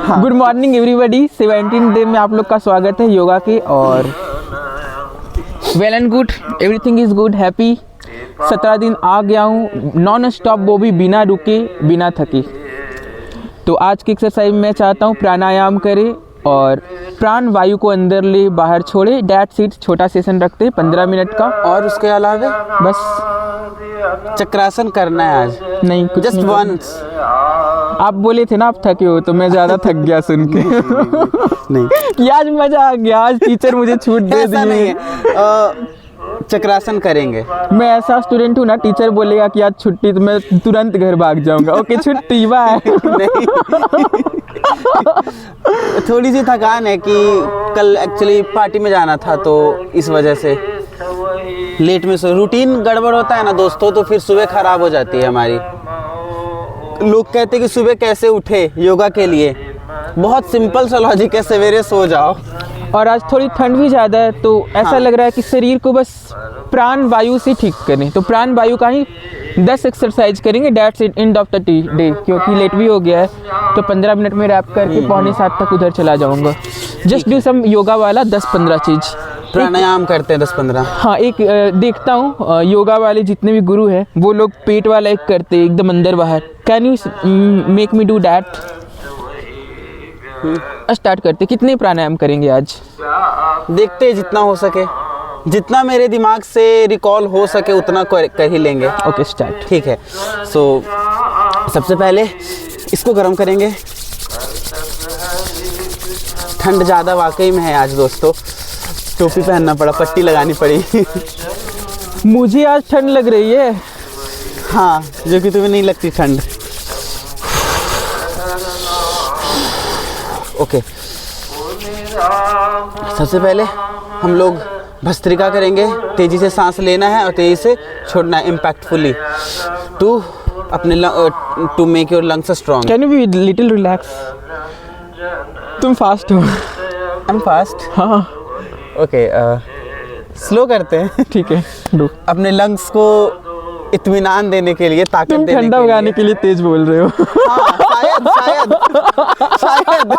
Good morning everybody. 17 day में आप लोग का स्वागत है योगा के, और well and good, everything is good, happy. 17 दिन आ गया हूँ नॉन स्टॉप, वो भी बिना रुके बिना थके। तो आज की एक्सरसाइज मैं चाहता हूँ प्राणायाम करें और प्राण वायु को अंदर ले बाहर छोड़े। That's it. छोटा सेशन रखते हैं 15 मिनट का, और उसके अलावा बस चक्रासन करना है आज, नहीं कुछ जस्ट नहीं। वंस। आप बोले थे ना आप थके हो, तो मैं ज़्यादा थक गया सुन के। नहीं कि आज मजा आ गया, आज टीचर मुझे छूट दे ऐसा नहीं दिए। है। चक्रासन करेंगे। मैं ऐसा स्टूडेंट हूँ ना, टीचर बोलेगा कि आज छुट्टी तो मैं तुरंत घर भाग जाऊंगा। ओके छुट्टी, बाय। नहीं थोड़ी सी थकान है कि कल एक्चुअली पार्टी में जाना था, तो इस वजह से लेट में सो। रूटीन गड़बड़ होता है ना दोस्तों, तो फिर सुबह खराब हो जाती है हमारी। लोग कहते हैं कि सुबह कैसे उठे योगा के लिए। बहुत सिंपल सा लॉजिक है, सवेरे सो जाओ। और आज थोड़ी ठंड भी ज़्यादा है, तो ऐसा लग रहा है कि शरीर को बस प्राण वायु से ठीक करें। तो प्राण वायु का ही 10 एक्सरसाइज करेंगे। That's it, end of the day, क्योंकि लेट भी हो गया है। तो 15 मिनट में रैप करके 6:45 तक उधर चला जाऊंगा। जस्ट डू सम योगा वाला 10-15 चीज़। प्राणायाम करते हैं 10-15। हाँ, एक देखता हूँ योगा वाले जितने भी गुरु हैं वो लोग पेट वाला एक करते हैं, एकदम अंदर बाहर। Can you make me do that? Start करते। कितने प्राणायाम करेंगे आज? देखते हैं जितना हो सके, जितना मेरे दिमाग से रिकॉल हो सके उतना कर ही लेंगे। Okay start. ठीक है। सो सबसे पहले इसको गर्म करेंगे। ठंड ज़्यादा वाकई में है आज दोस्तों, टोपी पहनना पड़ा, पट्टी लगानी पड़ी। मुझे आज ठंड लग रही है। हाँ, जो कि तुम्हें नहीं लगती ठंड। ओके, सबसे पहले हम लोग भस्त्रिका करेंगे। तेज़ी से सांस लेना है और तेज़ी से छोड़ना है, इम्पैक्टफुली, टू अपने to make your lungs strong. Can you be little relax? तुम फास्ट हो। I am fast. हाँ ओके, स्लो करते हैं। ठीक है, डू। अपने लंग्स को इत्मीनान देने के लिए, ताकत तुम देने ठंडा के उगाने के लिए तेज बोल रहे हो। हाँ, शायद शायद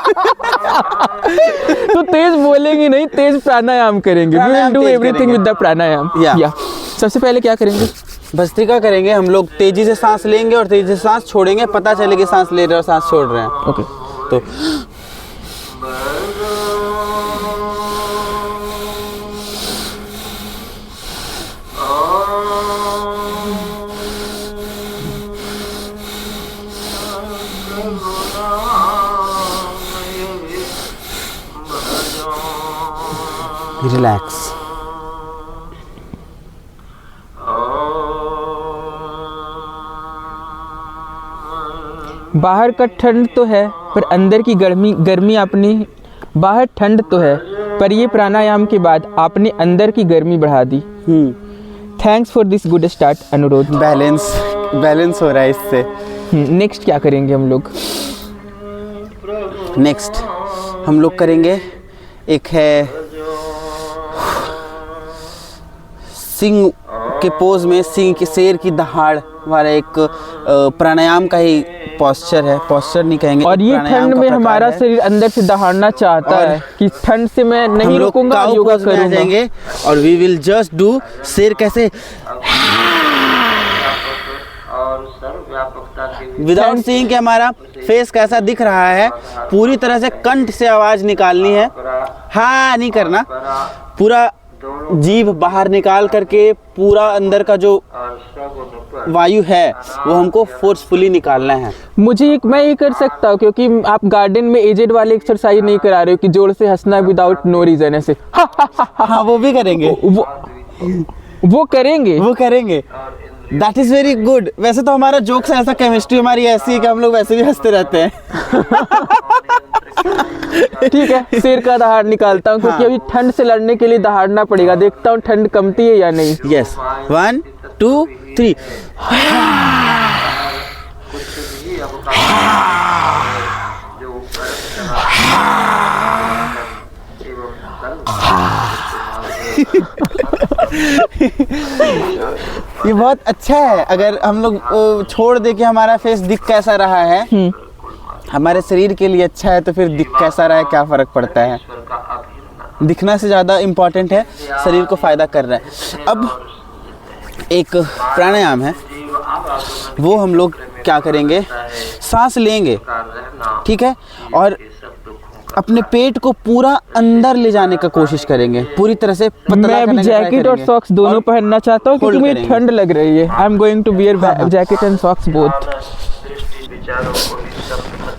तो तेज बोलेंगे नहीं, तेज प्राणायाम करेंगे। वी विल डू तेज एवरीथिंग विद द प्राणायाम। या सबसे पहले क्या करेंगे? भस्त्रिका करेंगे। हम लोग तेजी से सांस लेंगे और तेजी से सांस छोड़ेंगे, पता चले कि सांस ले रहे हैं और सांस छोड़ रहे हैं। ओके तो रिलैक्स। बाहर का ठंड तो है पर अंदर की गर्मी आपने, बाहर ठंड तो है पर ये प्राणायाम के बाद आपने अंदर की गर्मी बढ़ा दी। Thanks for this good start अनुरोध। बैलेंस हो रहा है इससे। नेक्स्ट क्या करेंगे हम लोग? नेक्स्ट हम लोग करेंगे, एक है सिंह के पोज में, सिंह के शेर की दहाड़ वाला एक प्राणायाम का ही पोस्चर है। पोस्चर नहीं कहेंगे। और ये ठंड में हमारा शरीर अंदर से दहाड़ना चाहता है कि ठंड से मैं नहीं रुकूंगा, योगा करूंगा। और वी विल जस्ट डू शेर कैसे, विदाउट सीइंग कि हमारा फेस कैसा दिख रहा है। पूरी तरह से कंठ से आवाज निकालनी है। हाँ नहीं करना, पूरा जीभ बाहर निकाल करके पूरा अंदर का जो वायु है वो हमको फोर्सफुली निकालना है। मैं ये कर सकता हूँ, क्योंकि आप गार्डन में एजेड वाले एक्सरसाइज नहीं करा रहे हो कि जोर से हंसना विदाउट नो रीजन ऐसे। हाँ वो भी करेंगे। वो करेंगे। That is very good. वैसे तो हमारा जोक्स ऐसा, केमिस्ट्री हमारी ऐसी है कि हम लोग वैसे भी हंसते रहते हैं। ठीक है, सिर का दहाड़ निकालता हूँ, क्योंकि अभी ठंड से लड़ने के लिए दहाड़ना पड़ेगा। देखता हूँ ठंड कमती है या नहीं। यस, 1 2 3। ये बहुत अच्छा है। अगर हम लोग छोड़ दे के हमारा फेस दिख कैसा रहा है, हमारे शरीर के लिए अच्छा है तो फिर दिख कैसा रहा है क्या फ़र्क पड़ता है। दिखना से ज़्यादा इम्पॉर्टेंट है शरीर को फ़ायदा कर रहा है। अब एक प्राणायाम है, वो हम लोग क्या करेंगे, सांस लेंगे, ठीक है, और अपने पेट को पूरा अंदर ले जाने का कोशिश करेंगे, पूरी तरह से पतला मैं अभी करने का ट्राई जैकेट और करेंगे। सॉक्स दोनों पहनना चाहता हूँ क्योंकि hold मुझे करेंगे। ठंड लग रही है। I am going to wear jacket and socks both.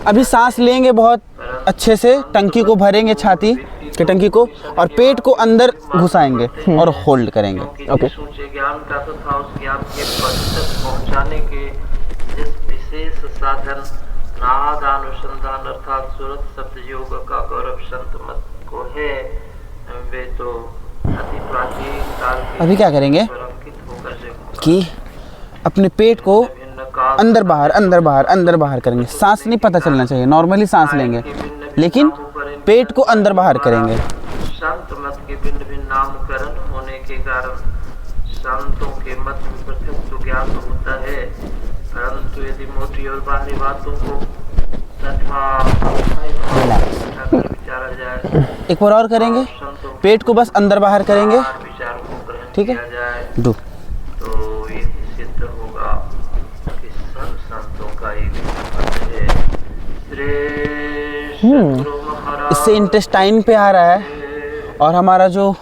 अभी सांस लेंगे बहुत अच्छे से, टंकी को भरेंगे, छाती की टंकी को, और पेट को अंदर घुसाएंगे और होल्ड करेंगे। ओके। सोचे ज्ञान का तथा उस ज्ञान के पद तक पहुंचाने के जिस विशेष साधन नाद अनुसंधान अर्थात सूरत शब्द योग का गौरव संत मत को है, वे तो अति प्राचीन काल के अभी क्या करेंगे अंकित होकर से कि अपने पेट को भिन्न काल अंदर बाहर अंदर बाहर अंदर बाहर करेंगे। सांस नहीं पता चलना चाहिए, नॉर्मली सांस लेंगे लेकिन पेट को अंदर बाहर करेंगे। संत मत के भिन्न भिन्न नामकरण होने के कारण संतों के मत में पृथक तो ज्ञान होता है, परंतु यदि मोटी और बाहरी बातों को तथा विचारा जाए, एक बार और करेंगे, संतों के पेट को बस अंदर बाहर करेंगे, विचारों को ग्रहण ठीक है? किया जाए डू। तो ये सिद्ध होगा कि सब संतों का एक मत है। श्रेष्ठ गुरु महाराज इससे इंटेस्टाइन पे आ रहा है और हमारा जो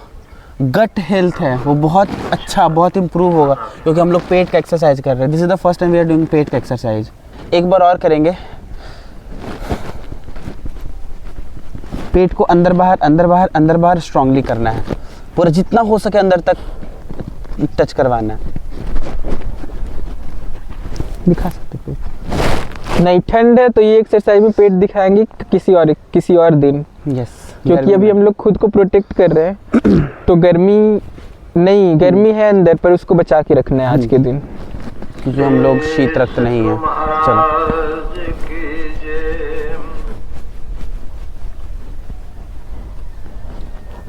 गट हेल्थ है वो बहुत अच्छा, बहुत इम्प्रूव होगा, क्योंकि हम लोग पेट का एक्सरसाइज कर रहे हैं। This is the first time we are doing पेट का एक्सरसाइज। एक बार और करेंगे, पेट को अंदर बाहर अंदर बाहर अंदर बाहर स्ट्रांगली करना है, पूरा जितना हो सके अंदर तक टच करवाना है। दिखा सकते पेट? नहीं, ठंड है तो ये एक्सरसाइज में पेट दिखाएंगे किसी और दिन, यस, क्योंकि अभी हम लोग खुद को प्रोटेक्ट कर रहे हैं। तो गर्मी है अंदर, पर उसको बचा के रखना है आज के दिन। क्योंकि हम लोग शीत रक्त नहीं है। चलो, महाराज की जय।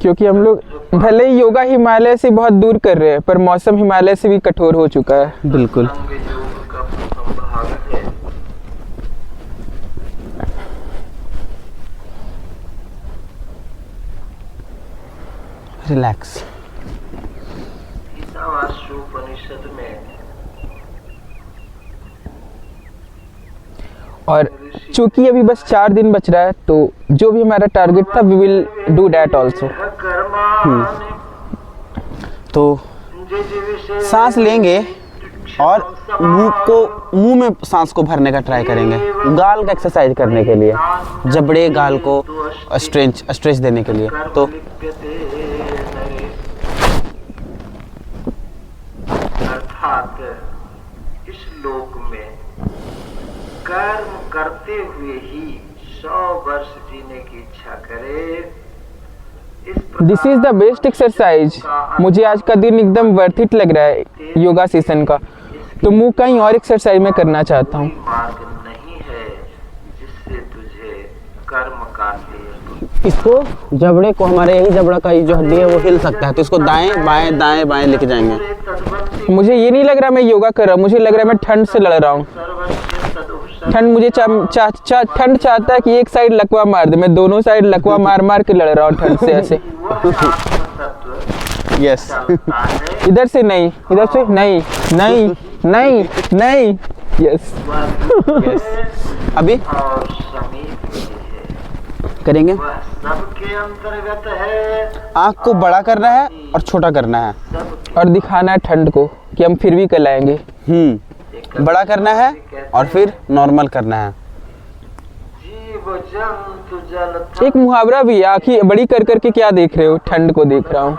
क्योंकि हम लोग भले ही योगा हिमालय से बहुत दूर कर रहे हैं, पर मौसम हिमालय से भी कठोर हो चुका है। बिल्कुल। अंग योग का प्रथम भाग है। रिलैक्स। ईशावास्योपनिषद में और चूंकि अभी बस 4 दिन बच रहा है, तो जो भी हमारा टारगेट था we will do that also. तो सांस लेंगे और मुंह में सांस को भरने का ट्राई करेंगे, गाल का एक्सरसाइज करने के लिए, जबड़े गाल को स्ट्रेच देने के लिए। तो अर्थात इस लोक में कर्म करते हुए ही 100 वर्ष जीने की इच्छा करे। This is the best exercise. मुझे आज का दिन एकदम वर्थ इट लग रहा है योगा सेशन का, तो मुंह कहीं और एक्सरसाइज में करना चाहता हूँ। मार्ग नहीं है जिससे तुझे कर्म काट ले। इसको जबड़े को, हमारे यही जबड़ा का जो हड्डी है वो हिल सकता है, तो इसको दाएं बाएं लेके जाएंगे। मुझे ये नहीं लग रहा मैं योगा कर रहा हूँ, मुझे लग रहा है मैं ठंड से लड़ रहा हूँ। ठंड मुझे ठंड चाहता है कि एक साइड लकवा मार दे, मैं दोनों साइड लकवा मार मार के लड़ रहा हूँ ठंड से ऐसे। यस। इधर से नहीं, इधर से नहीं, नहीं नहीं नहीं। यस। अभी और समीप करेंगे। वह सबके अंतर्गत है। आँख को बड़ा करना है और छोटा करना है, और दिखाना है ठंड को कि हम फिर भी कल आएंगे। बड़ा करना है और फिर नॉर्मल करना है। जीव जंतु जल एक मुहावरा भी है, आँखें बड़ी कर करके क्या देख रहे हो? ठंड को देख रहा हूँ।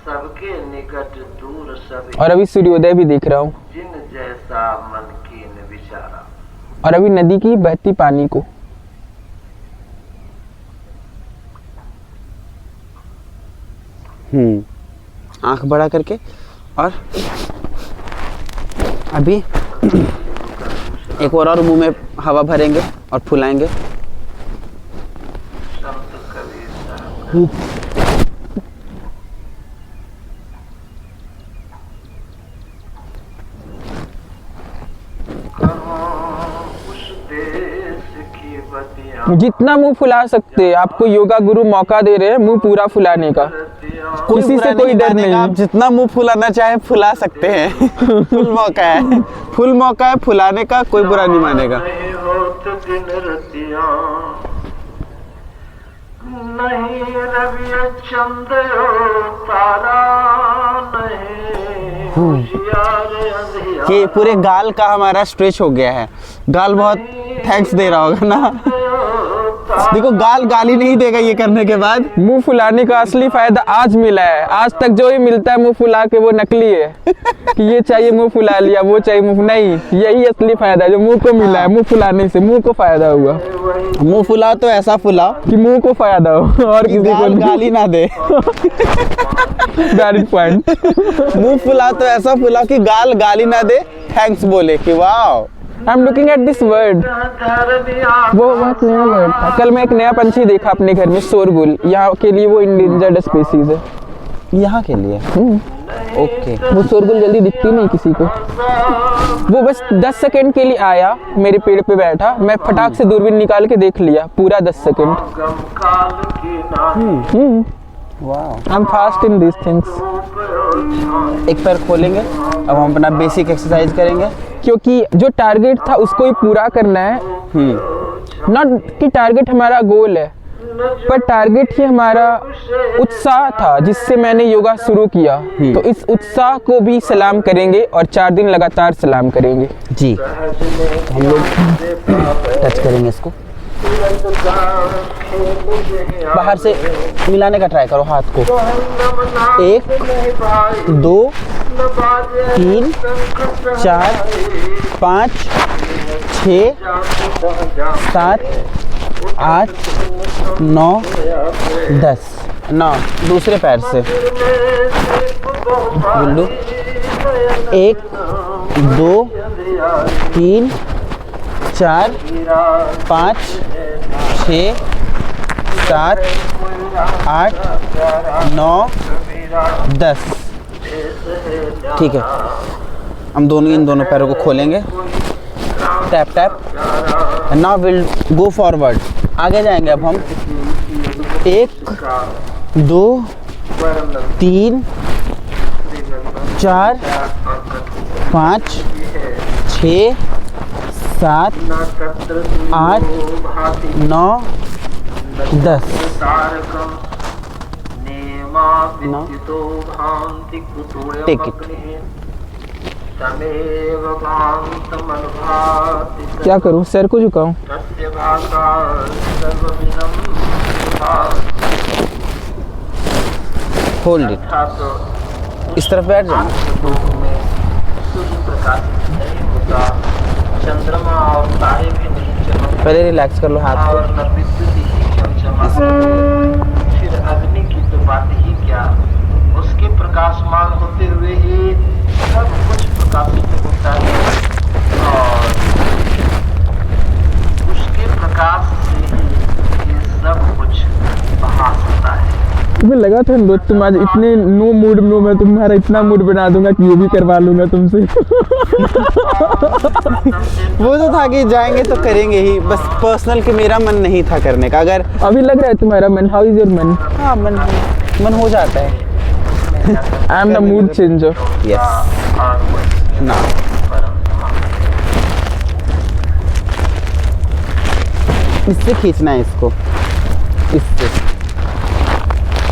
सबके निकट दूर सभी, और अभी सूर्योदय भी देख रहा हूँ, जिन जैसा मन कीन विचारा। और अभी नदी की बहती पानी को। आँख बड़ा करके, और अभी एक और मुंह में हवा भरेंगे और फुलाएंगे। संत कबीर साहब कहाँ उस देश जितना मुंह फुला सकते हैं, आपको योगा गुरु मौका दे रहे हैं मुंह पूरा फुलाने का। किसी बुरा से कोई डर मानेगा, नहीं। आप जितना मुंह फुलाना चाहे फुला सकते हैं। फुल मौका है, फुल मौका है फुलाने का, कोई बुरा नहीं मानेगा। नहीं होत दिन रतिया, नहीं रवि चंद्र तारा, नहीं होशियार अंधियारा। ये पूरे गाल का हमारा स्ट्रेच हो गया है। गाल बहुत थैंक्स दे रहा होगा ना। देखो गाल गाली नहीं देगा ये करने के बाद। मुंह फुलाने का असली फायदा आज मिला है। आज तक जो ही मिलता है मुंह फुला के वो नकली है कि ये चाहिए मुंह फुला लिया, वो चाहिए मुंह नहीं, यही असली फायदा है जो मुंह को मिला है। मुंह फुलाने से मुंह को फायदा हुआ मुंह फुलाओ तो ऐसा फुलाओ कि मुंह को फायदा हो और कि किसी को गाल गाली ना दे। Valid point. मुंह फुलाओ तो ऐसा फुलाओ कि गाल गाली ना दे, थैंक्स बोले कि wow. I am looking at this word. वो बहुत नया वर्ड था। कल मैं एक नया पंछी देखा अपने घर में, शोरगुल। यहाँ के लिए वो इंडेंजर्ड स्पीसीज है। यहाँ के लिए ओके। वो शोरगुल जल्दी दिखती नहीं किसी को। वो बस 10 सेकंड के लिए आया, मेरे पेड़ पे बैठा, मैं फटाक से दूरबीन निकाल के देख लिया पूरा 10 second. Wow, I am fast in this things. एक पैर खोलेंगे, अब हम अपना बेसिक एक्सरसाइज करेंगे। क्योंकि जो टारगेट था उसको ही पूरा करना है। नॉट कि टारगेट हमारा गोल है, पर टारगेट ही हमारा उत्साह था जिससे मैंने योगा शुरू किया। तो इस उत्साह को भी सलाम करेंगे और 4 दिन लगातार सलाम करेंगे। जी, तो हम लोग टच करेंगे इसको। बाहर से मिलाने का ट्राई करो हाथ को। 1 2 3 4 5 6 7 8 9 10। 9 दूसरे पैर से गुल्लू। 1 2 3 4 5 6 7 8 9 10। ठीक है, हम इन दोनों पैरों को खोलेंगे। Tap tap. Now will go forward. आगे जाएंगे अब हम। 1 2 3 4 5 6 7 8 9 10। Take it. क्या करूं, सर को झुकाऊं? Hold it. इस तरफ बैठ जाओ। चंद्रमा और तारे भी नहीं चमकते। पहले रिलैक्स कर लो हाथ को। और न विद्युत ही चमचमाती। फिर अग्नि की तो बात ही क्या, उसके प्रकाशमान होते हुए ही सब कुछ प्रकाशित होता है और उसके प्रकाश से ही ये सब कुछ भास होता है। तुम्हें लगा था लो तुम आज इतने नो मूड में, मैं तुम्हारा इतना मूड बना दूंगा कि ये भी करवा लूंगा तुमसे। वो तो था कि जाएंगे तो करेंगे ही, बस पर्सनल कि मेरा मन नहीं था करने का। अगर अभी लग रहा है तुम्हारा मन? हाउ इज योर मन? हाँ, मन हो जाता है। I am the mood changer. Yes ना। इससे खींचना है इसको, इससे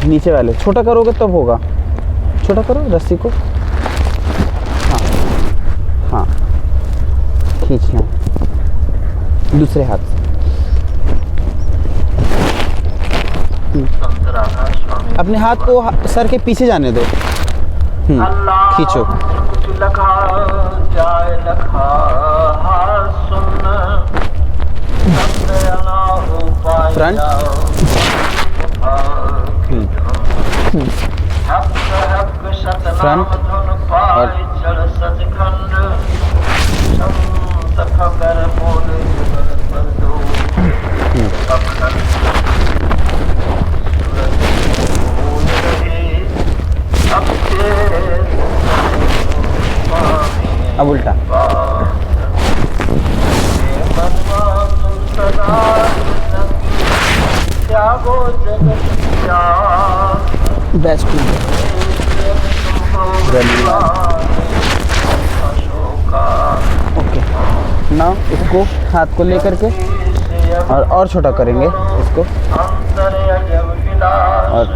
नीचे वाले। छोटा करोगे तब होगा। छोटा करो रस्सी को। हाँ हाँ, खींचना है दूसरे हाथ से। अपने हाथ को सर के पीछे जाने दो। खींचो। लखा जाए लखा सुन फ्रंट। फ्रंट और अब उल्टा। जागो जगत प्यास बेस्ट ओके ना इसको हाथ को लेकर के और छोटा करेंगे इसको और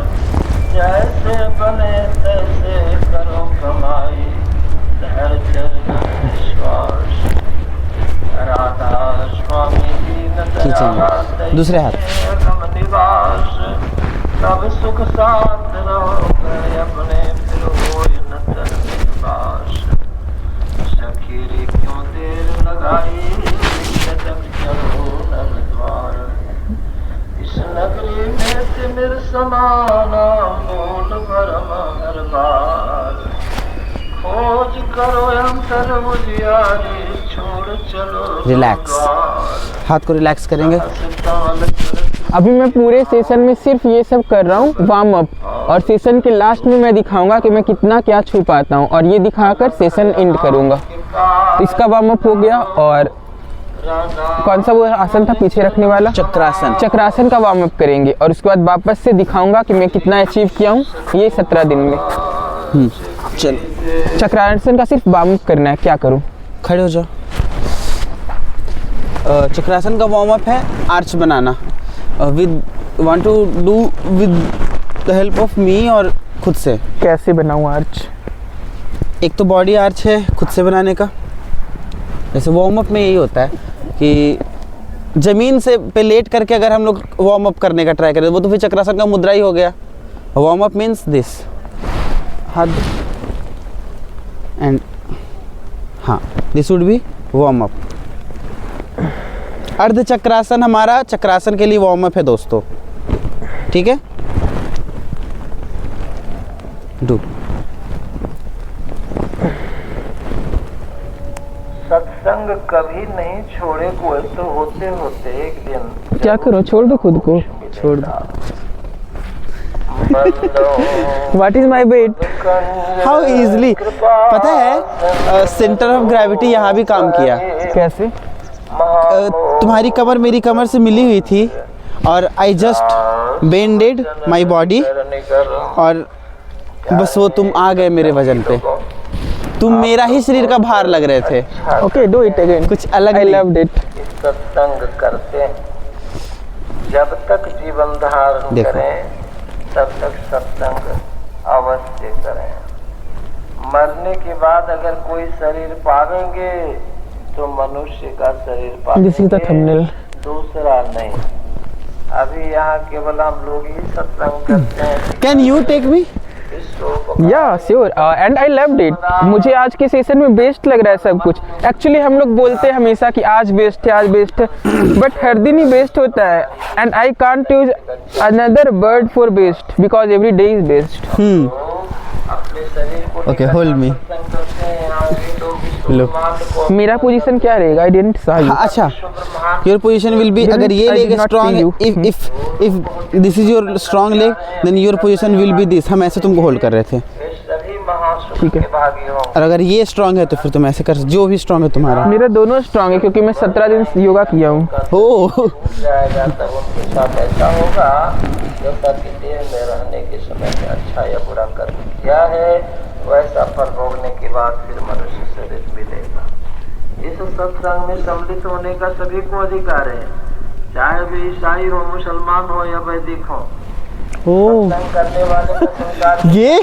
जैसे बने तैसे करो कमाई विश्वास राधा स्वामी खींचेंगे दूसरे हाथ निवास सब सुख साथ रहो अपने फिर हो न निवास सखीरी क्यों देर लगाई तक चलो नर द्वार इस नगरी में तिमिर समाना मूल भरम हर बार खोज करो अंतर उजियारी छोड़ चलो रिलैक्स हाथ को रिलैक्स करेंगे अभी मैं पूरे सेशन में सिर्फ ये सब कर रहा हूँ वार्म अप, और सेशन के लास्ट में मैं दिखाऊंगा कि मैं कितना क्या छू पाता हूँ, और ये दिखाकर सेशन एंड करूँगा। इसका वार्म अप हो गया, और कौन सा वो आसन था पीछे रखने वाला, चक्रासन। चक्रासन का वार्म अप करेंगे, और उसके बाद वापस से दिखाऊंगा कि मैं कितना अचीव किया हूँ ये 17 दिन में। चलो चक्रासन का सिर्फ वार्म अप करना है, क्या करूँ? खड़े हो जाओ। चक्रासन का वार्म अप है आर्च बनाना, with want to do with the help of me, और खुद से। कैसे बनाऊँ आर्च? एक तो बॉडी आर्च है खुद से बनाने का। जैसे वार्म अप में यही होता है कि ज़मीन से पे लेट करके अगर हम लोग वार्म अप करने का ट्राई करें वो तो फिर चक्रासन का मुद्रा ही हो गया। वार्म अप मीन्स दिस, हाथ एंड हाँ, this would be warm up. अर्ध चक्रासन हमारा चक्रासन के लिए वार्म अप है दोस्तों, ठीक है। डू सत्संग कभी नहीं छोड़े कोई तो होते होते एक दिन क्या करो, छोड़ दो खुद को, छोड़ दो। What is my weight? How easily, पता है सेंटर ऑफ ग्रेविटी यहाँ भी काम किया। कैसे? तुम्हारी कमर मेरी कमर से मिली हुई थी, और I just bended my body, और बस वो तुम आ गए मेरे वजन पे। तुम मेरा ही शरीर का भार लग रहे थे। Okay, do it again. कुछ अलग आई नहीं। Loved it. सत्संग करते हैं जब तक जीवन धारण देखो। करें तब तक सत्संग अवश्य करें। मरने के बाद अगर कोई शरीर पावेंगे तो मनुष्य का शरीर पावेंगे, दिस इज द थंबनेल। दूसरा नहीं। अभी यहाँ केवल हम लोग ही सत्संग करते हैं। Can you take me? Yeah sure, and I loved it. मुझे आज के सेशन में बेस्ट लग रहा है सब कुछ। एक्चुअली हम लोग बोलते हैं हमेशा कि आज बेस्ट है, आज बेस्ट है, बट हर दिन ही बेस्ट होता है। And I can't use another word for best because every day is best. Okay, hold me. लो। मेरा पोजीशन क्या रहेगा? I didn't see you. अच्छा, योर पोजीशन विल बी, अगर ये I did leg not strong see you. है, if this is your strong leg then your position will be this. हम ऐसे तुमको होल्ड कर रहे थे, सभी महासुख ठीक है। के भागी हो। और अगर ये स्ट्रॉन्ग है तो फिर तुम ऐसे कर, जो भी स्ट्रॉन्ग है तुम्हारा। मेरा दोनों स्ट्रांग है क्योंकि मैं 17 दिन योगा किया हूँ। ओ जाएगा तब उनके साथ ऐसा होगा जैसा कि देह में रहने के समय में अच्छा या बुरा कर्म किया है, वैसा फल भोगने के बाद फिर मनुष्य शरीर मिलेगा। इस सत्संग में सम्मिलित होने का सभी को अधिकार है, चाहे वे ईसाई हो, मुसलमान हो या वैदिक हो। ओ, सत्संग करने वाले का संसार ये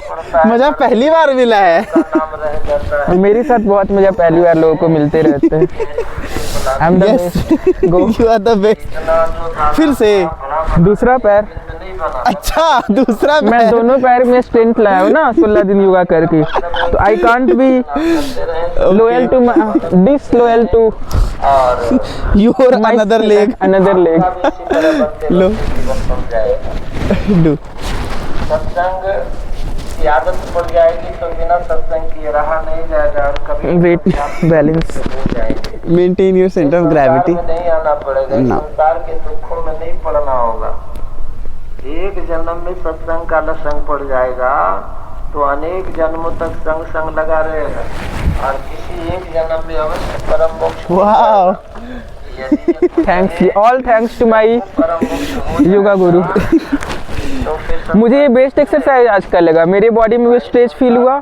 मजा पहली बार मिला है। का नाम रह जाता है। मेरे साथ बहुत मजा पहली बार लोगों को मिलते रहते हैं। I am the best. Go. You are the best. फिर से दूसरा पैर। नहीं बना। अच्छा, दूसरा मैं पैर। दोनों पैर में स्ट्रेंथ लाया हूँ ना 16 दिन योगा करके, तो I can't be loyal to disloyal to और your another leg. Another leg. इसी तरह बनते लो। जीवन बन जाएगा। डू। सत्संग की आदत पड़ जाएगी तो बिना सत्संग किए रहा नहीं जाएगा, और कभी वेट बैलेंस। हो जाएंगे। Maintain your centre of gravity. संसार में नहीं आना पड़ेगा, ना। संसार के दुखों में नहीं पड़ना होगा। एक जन्म में सत्संग का लसंग पड़ जाएगा तो अनेक जन्मों तक संग संग लगा रहेगा, और किसी एक जन्म में अवश्य परम मोक्ष। वाह, thanks, all thanks to my yoga guru. मुझे ये बेस्ट एक्सरसाइज आज का लगा, मेरे बॉडी में भी स्ट्रेच फील हुआ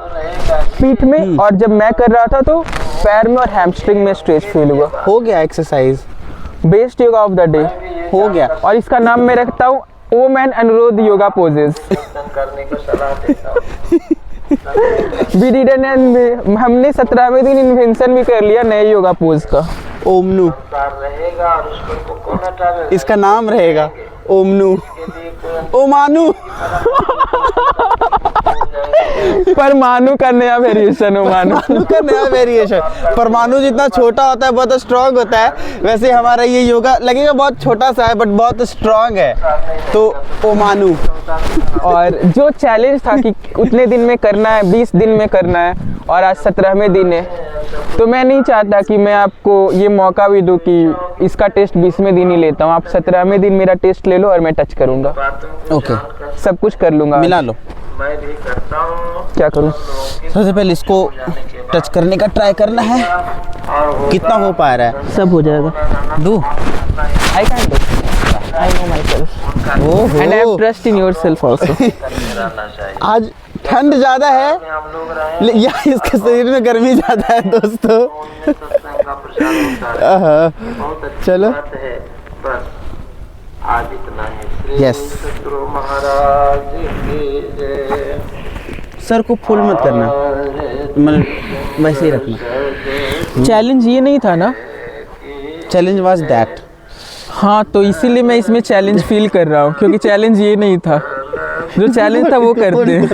पीठ में, और जब मैं कर रहा था तो पैर में और हैमस्ट्रिंग में स्ट्रेच फील हुआ। हो गया exercise, best yoga of the day हो गया। और इसका नाम मैं रखता हूँ ओम एंड अनुरोध योगा पोजेस। करने को सलाह देता हूँ। हमने 17वें दिन इन्वेंशन भी कर लिया नए योगा पोज का। ओमनू रहेगा और उसको कौन हटावेगा? इसका नाम रहेगा, ओमनू, ओमानू। परमाणु का नया वेरिएशन, ओमानू परमाणु का नया वेरिएशन। परमाणु जितना छोटा होता है बहुत स्ट्रांग होता है, वैसे हमारा ये योगा लगेगा बहुत छोटा सा है बट बहुत स्ट्रांग है, तो ओमानू। और जो चैलेंज था कि उतने दिन में करना है, 20 दिन में करना है, और आज 17वें दिन है, तो मैं नहीं चाहता कि मैं आपको ये मौका भी दूं कि इसका टेस्ट 20वें दिन ही लेता हूँ। आप 17वें दिन मेरा टेस्ट ले लो और मैं टच करूँगा। ओके, सब कुछ कर लूँगा। मिला लो। मैं भी करता हूँ। क्या करूँ? सबसे पहले इसको टच करने का ट्राई करना है, कितना हो पा रहा है। सब हो जाएगा। Do I can do, I know myself ओहो। And I have trust in yourself also. रहना चाहिए। आज ठंड ज्यादा है हम लोग रहे या इसके शरीर में गर्मी ज्यादा है दोस्तों। सत्संग का प्रचार होता है। आहा, बहुत अच्छी चलो। बात है। बस आज इतना है। Yes. सतगुरु महाराज की जय। सर को फुल मत करना, मतलब वैसे ही रखना। चैलेंज ये नहीं था ना? Challenge was that. हाँ, तो इसीलिए मैं इसमें चैलेंज फील कर रहा हूँ, क्योंकि चैलेंज ये नहीं था। जो चैलेंज था वो करते हैं।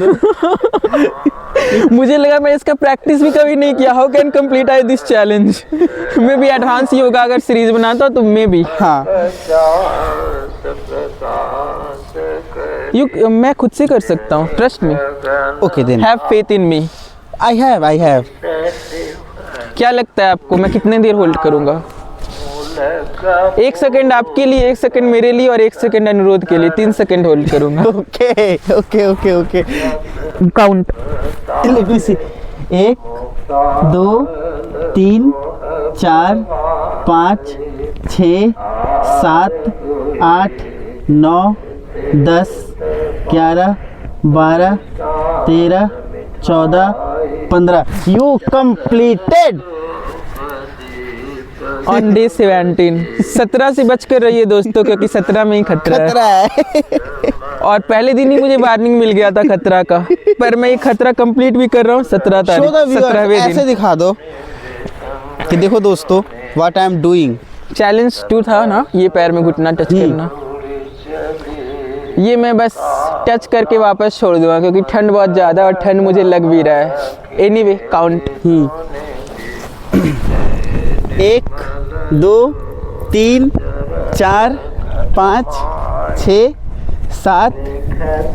मुझे लगा मैं इसका प्रैक्टिस भी कभी नहीं किया। How can complete I this challenge? मैं भी एडवांस योगा अगर सीरीज बनाता तो मैं भी हाँ, मैं खुद से कर सकता हूँ। Trust me, okay then. Have faith in me. I have. क्या लगता है आपको मैं कितने देर होल्ड करूँगा? 1 सेकंड आपके लिए, 1 सेकंड मेरे लिए और 1 सेकंड अनुरोध के लिए, 3 सेकंड होल्ड करूँगा। Okay okay okay okay. Count. Let me see. 1 2 3 4 5 6 7 8 9 10 11 12 13 14 15। You completed on day 17। 17 से बच कर रहिए दोस्तों, क्योंकि 17 में ही खतरा है। खतरा है। और पहले दिन ही मुझे वार्निंग मिल गया था खतरा का, पर मैं ये खतरा कंप्लीट भी कर रहा हूँ 17 तारीख, Show the viewers, 17वें ऐसे दिन। दिखा दो कि देखो दोस्तों what I am doing. Challenge 2 था ना, ये पैर में घुटना टच करना। ये मैं बस टच करके वापस छोड़ दूंगा, क्योंकि ठंड बहुत ज़्यादा और ठंड मुझे लग भी रहा है। Anyway count. 1 2 3 4 5 6 7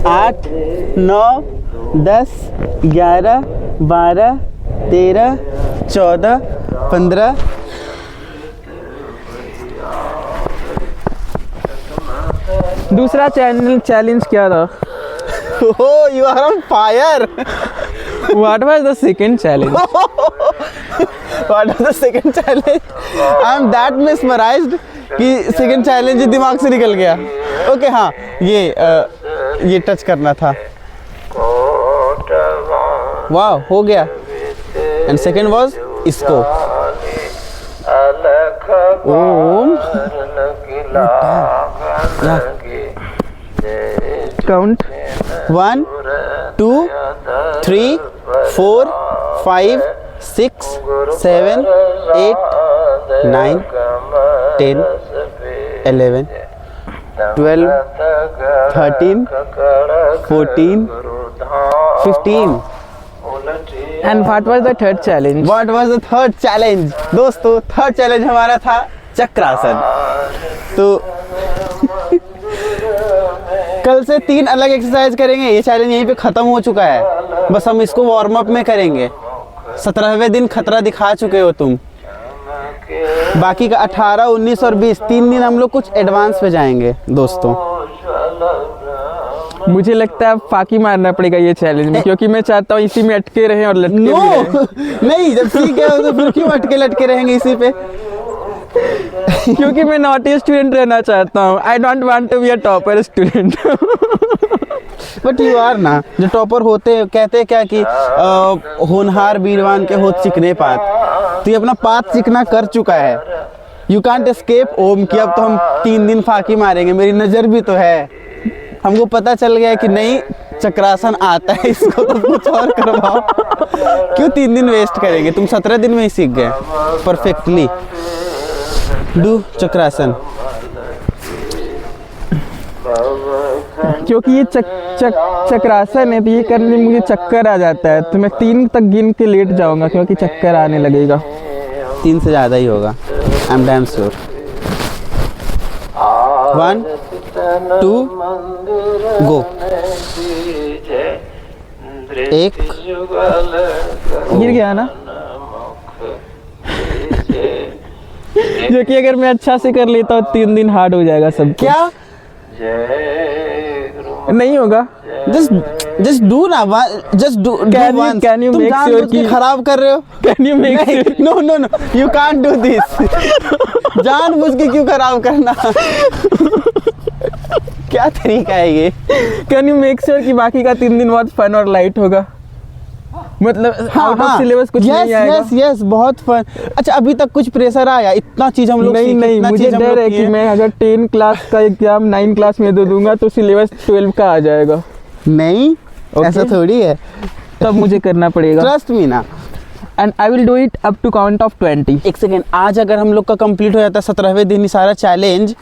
8 9 10 11 12 13 14 15। दूसरा चैलेंज क्या था? Oh, you are on fire. What was the second challenge? What was the second challenge? I am that mesmerized कि second challenge ही दिमाग से निकल गया। Okay, हाँ, ये टच करना था। वाह, हो गया। And second was इसको। ओम। Count. 1 2 3 4 5 6 7 8 9 10 11 12 13 14 15। And what was the third challenge? What was the third challenge? दोस्तों, थर्ड चैलेंज हमारा था चक्रासन। तो कल से 3 अलग एक्सरसाइज करेंगे। ये चैलेंज यहीं पे खत्म हो चुका है, बस हम इसको वार्म अप में करेंगे। 17वें दिन खतरा दिखा चुके हो तुम। बाकी का 18 19 और 20 3 दिन हम लोग कुछ एडवांस पे जाएंगे दोस्तों। मुझे लगता है फाकी मारना पड़ेगा ये चैलेंज में, क्योंकि मैं चाहता हूँ इसी में अटके रहें और लटके भी रहें। नहीं, जब सीख गए हो तो फिर क्यों अटके लटके रहेंगे इसी पे। क्योंकि मैं नॉटी स्टूडेंट रहना चाहता हूँ। I don't want to be a topper student. But you are ना, जो टॉपर होते हैं कहते हैं क्या कि होनहार बीरवान के होत चिकने पात, तो ये अपना पात चिकना कर चुका है। यू कांट एस्केप ओम कि अब तो हम 3 दिन फाकी मारेंगे, मेरी नज़र भी तो है, हमको पता चल गया कि नहीं चक्रासन आता है, इसको तो कुछ और करवाओ। क्यों 3 दिन वेस्ट करेंगे, तुम 17 दिन में ही सीख गए परफेक्टली। डू चक्रासन। क्योंकि ये चक्रासन है, तो ये करने में मुझे चक्कर आ जाता है, तो मैं 3 तक गिन के लेट जाऊंगा क्योंकि चक्कर आने लगेगा। 3 से ज़्यादा ही होगा, आई एम डैम श्योर। 1 2 गो। 1 गिर गया ना। जो कि अगर मैं अच्छा से कर लेता हूँ 3 दिन हार्ड हो जाएगा सब। क्या नहीं होगा। जस्ट डू ना, just do once। can you तुम make जानबूझ sure के कि- खराब कर रहे हो। Can you make no no no, you can't do this. जानबूझ के क्यों खराब करना। क्या तरीका है ये। कैन यू मेक श्योर कि बाकी का 3 दिन बहुत फन और लाइट होगा, मतलब आउट ऑफ सिलेबस कुछ नहीं आएगा। यस बहुत फन। अच्छा अभी तक कुछ प्रेशर आया, इतना चीज हम लोग नहीं सीखे, नहीं, इतना मुझे चीज हम डर लोग है कि किए। मैं अगर 10 क्लास का एग्जाम 9 क्लास में दे दूंगा तो सिलेबस 12 का आ जाएगा, नहीं Okay. ऐसा थोड़ी है, तब मुझे करना पड़ेगा। ट्रस्ट मी ना। And I will do it up to count of 20। एक सेकेंड, आज अगर हम लोग का कंप्लीट हो जाता 17वें दिन ही सारा चैलेंज,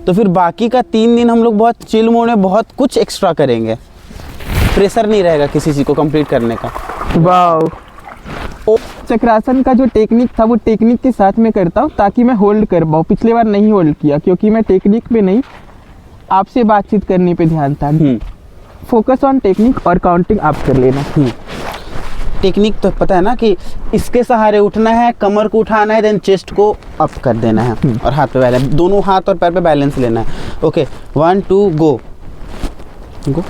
तो फिर बाकी का 3 दिन हम लोग बहुत चिल मोड में बहुत कुछ एक्स्ट्रा करेंगे, प्रेशर नहीं रहेगा किसी चीज़ को कंप्लीट करने का। वाओ। चक्रासन का जो टेक्निक था वो टेक्निक के साथ में करता हूँ ताकि मैं होल्ड कर पाऊँ। पिछले बार नहीं होल्ड किया क्योंकि मैं टेक्निक पे नहीं, आपसे बातचीत करने पे ध्यान था। फोकस ऑन टेक्निक और काउंटिंग आप कर लेना। टेक्निक तो पता है ना कि इसके सहारे उठना है, कमर को उठाना है, देन चेस्ट को अप कर देना है और हाथ पे बैलेंस, दोनों हाथ और पैर पे बैलेंस लेना है। Okay 1 2 go go.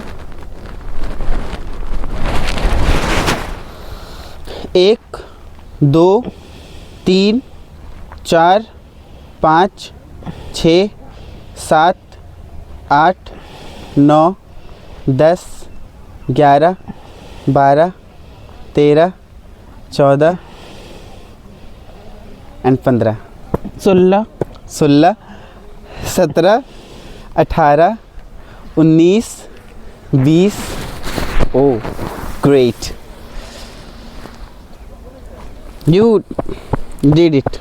1 2 3 4 5 6 7 8 9 10 11 12 13 14 and 15 16 16 17 18 19 20। Oh great, you did it.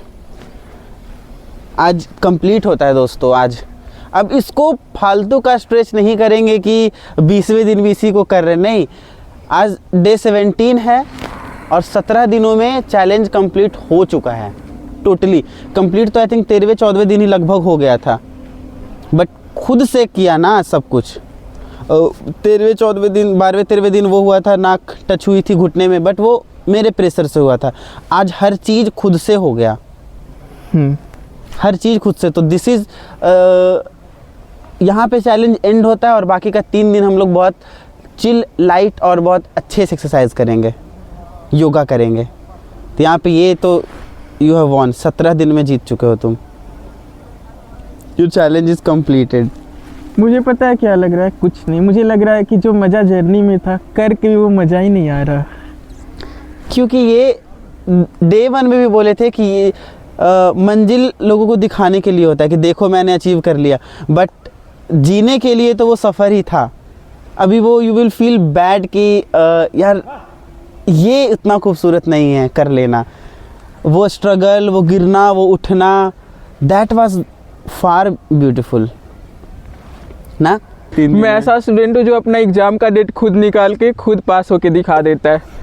आज कंप्लीट होता है दोस्तों आज। अब इसको फालतू का स्ट्रेच नहीं करेंगे कि 20वें दिन भी इसी को कर रहे, नहीं। आज डे 17 है और 17 दिनों में चैलेंज कंप्लीट हो चुका है, टोटली कंप्लीट। तो आई थिंक 13वें 14वें दिन ही लगभग हो गया था, बट खुद से किया ना सब कुछ। 13वें 14वें दिन 12वें 13वें दिन वो हुआ था, नाक टच हुई थी घुटने में, बट वो मेरे प्रेशर से हुआ था। आज हर चीज़ खुद से हो गया, हर चीज़ खुद से। तो दिस इज़ यहाँ पे चैलेंज एंड होता है और बाकी का 3 दिन हम लोग बहुत चिल लाइट और बहुत अच्छे से एक्सरसाइज करेंगे, योगा करेंगे। तो यहाँ पे ये तो यू हैव वॉन, 17 दिन में जीत चुके हो तुम। Your challenge is completed. मुझे पता है क्या लग रहा है, कुछ नहीं। मुझे लग रहा है कि जो मज़ा जर्नी में था करके भी वो मज़ा ही नहीं आ रहा। क्योंकि ये डे 1 में भी बोले थे कि ये मंजिल लोगों को दिखाने के लिए होता है कि देखो मैंने अचीव कर लिया, बट जीने के लिए तो वो सफ़र ही था। अभी वो यू विल फील बैड कि यार ये इतना खूबसूरत नहीं है कर लेना। वो स्ट्रगल, वो गिरना, वो उठना, दैट वाज फार ब्यूटीफुल ना। मैं ऐसा स्टूडेंट हूँ जो अपना एग्जाम का डेट खुद निकाल के खुद पास होके दिखा देता है।